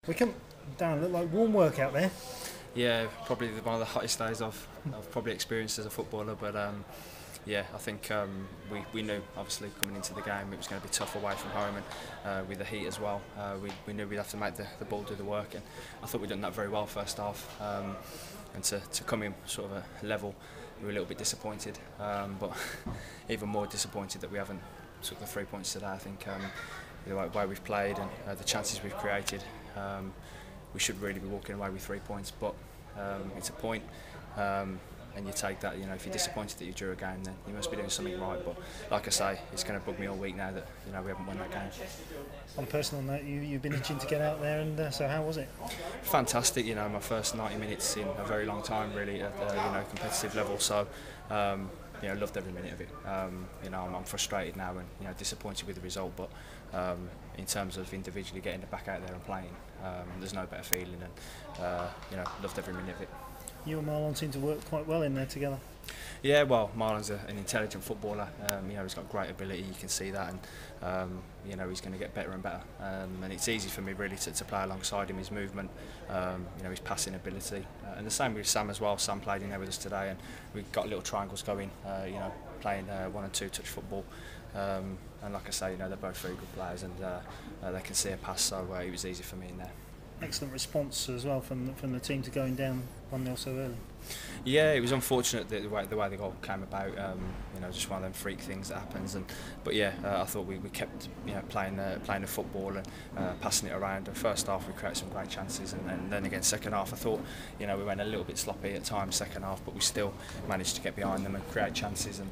We come down, look like warm work out there. Yeah, probably one of the hottest days I've probably experienced as a footballer. But yeah, I think we knew obviously coming into the game it was going to be tough away from home, and with the heat as well. We knew we'd have to make the ball do the work, and I thought we'd done that very well first half. And to come in sort of a level, we were a little bit disappointed, but even more disappointed that we haven't took the 3 points today. I think the way we've played and the chances we've created, we should really be walking away with 3 points, but it's a point, and you take that. You know, if you're disappointed that you drew a game, then you must be doing something right. But like I say, it's going to bug me all week now that we haven't won that game. On a personal note, you've been itching to get out there, and so how was it? Fantastic. My first 90 minutes in a very long time, really, at competitive level. So. Loved every minute of it. I'm frustrated now and disappointed with the result, but in terms of individually getting back out there and playing, there's no better feeling, and loved every minute of it. You and Marlon seem to work quite well in there together. Yeah, well, Marlon's an intelligent footballer. He's got great ability. You can see that, and he's going to get better and better. And it's easy for me really to play alongside him. His movement, his passing ability, and the same with Sam as well. Sam played in there with us today, and we got little triangles going. Playing 1 and 2 touch football. And like I say, they're both very good players, and they can see a pass. So it was easy for me in there. Excellent response as well from the team to going down 1-0 so early. Yeah, it was unfortunate the way the goal came about. Just one of them freak things that happens. But yeah, I thought we kept playing the football and passing it around. And first half we created some great chances, and then again second half I thought we went a little bit sloppy at times second half, but we still managed to get behind them and create chances, and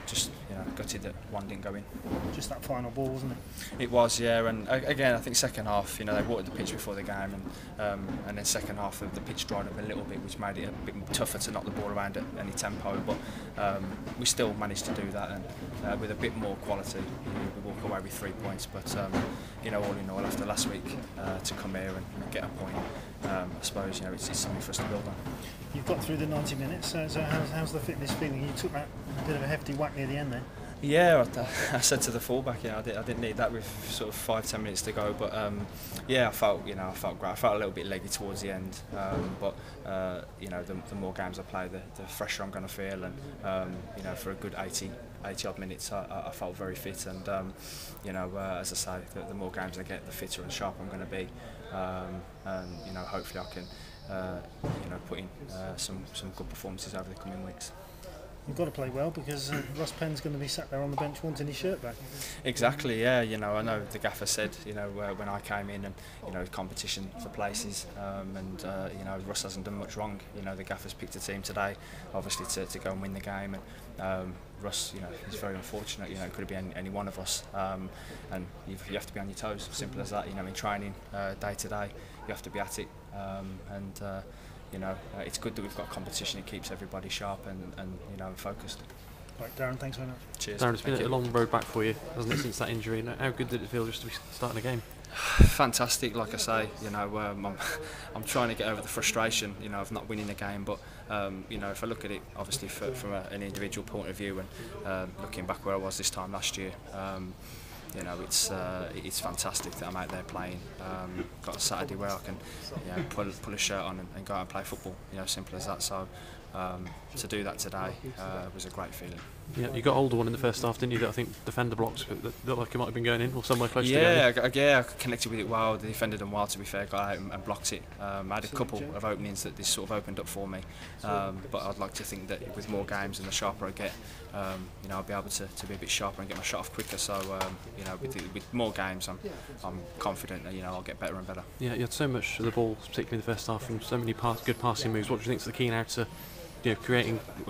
just gutted that one didn't go in. Just that final ball, wasn't it? It was, yeah. And again, I think second half, they watered the pitch before the game, and then second half the pitch dried up a little bit, which made it a bit tougher to knock the ball around at any tempo. But we still managed to do that, and with a bit more quality, we walk away with 3 points. But all in all, after last week, to come here and get a point, I suppose it's something for us to build on. You've got through the 90 minutes. So how's the fitness feeling? You took that bit of a hefty whack near the end there. Yeah, I said to the fullback, I didn't need that with sort of 5-10 minutes to go, but I felt great. I felt a little bit leggy towards the end, but the more games I play, the fresher I'm going to feel, and for a good 80 odd minutes, I felt very fit, and as I say, the more games I get, the fitter and sharper I'm going to be, and hopefully I can put in some good performances over the coming weeks. You've got to play well, because Ross Penn's going to be sat there on the bench wanting his shirt back. Exactly, yeah. I know the gaffer said, when I came in, and competition for places, and Russ hasn't done much wrong. The gaffer's picked a team today, obviously to go and win the game, and Russ, he's very unfortunate. It could have been any one of us, and you have to be on your toes. Simple as that. In training, day to day, you have to be at it, it's good that we've got competition. It keeps everybody sharp and focused. Right, Darren, thanks very much. Cheers. Darren, it's been a long road back for you, hasn't it, since that injury? How good did it feel just to be starting a game? Fantastic, like I say. I'm trying to get over the frustration, of not winning the game. But if I look at it, obviously from an individual point of view, and looking back where I was this time last year. It's fantastic that I'm out there playing. Got a Saturday where I can pull a shirt on and go out and play football. Simple as that. So to do that today was a great feeling. Yeah, you got older one in the first half, didn't you? That I think defender blocks that looked like it might have been going in or somewhere close to going in. I connected with it well. The defender done well, to be fair, got out and blocked it. I had a couple of openings that this sort of opened up for me, but I'd like to think that with more games and the sharper I get, I'll be able to be a bit sharper and get my shot off quicker. So with more games, I'm confident that I'll get better and better. Yeah, you had so much of the ball, particularly in the first half, and so many good passing moves. What do you think is the key now to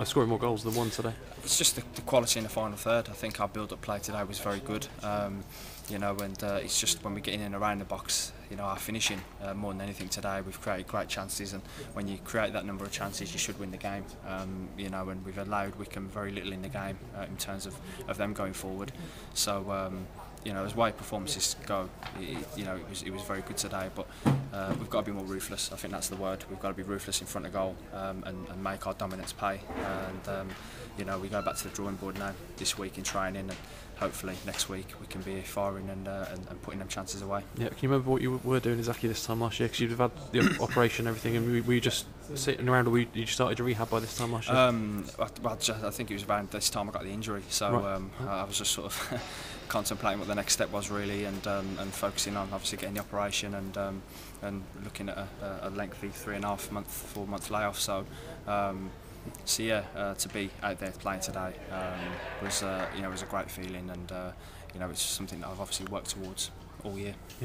scoring more goals than one today? It's just the quality in the final third. I think our build-up play today was very good. And it's just when we get in and around the box, our finishing more than anything today. We've created great chances, and when you create that number of chances, you should win the game. And we've allowed Wickham very little in the game in terms of them going forward. So. As way performances go, it was very good today, but we've got to be more ruthless. I think that's the word. We've got to be ruthless in front of goal, and make our dominance pay. And we go back to the drawing board now this week in training, hopefully next week we can be firing and putting them chances away. Yeah, can you remember what you were doing exactly this time last year? Because you've had the operation and everything, and were you just sitting around, or you started your rehab by this time last year? I think it was around this time I got the injury, so right. I was just sort of contemplating what the next step was really, and focusing on obviously getting the operation and looking at a lengthy 3.5 month, 4 month layoff. So yeah, to be out there playing today was was a great feeling, and it's something that I've obviously worked towards all year. Yeah.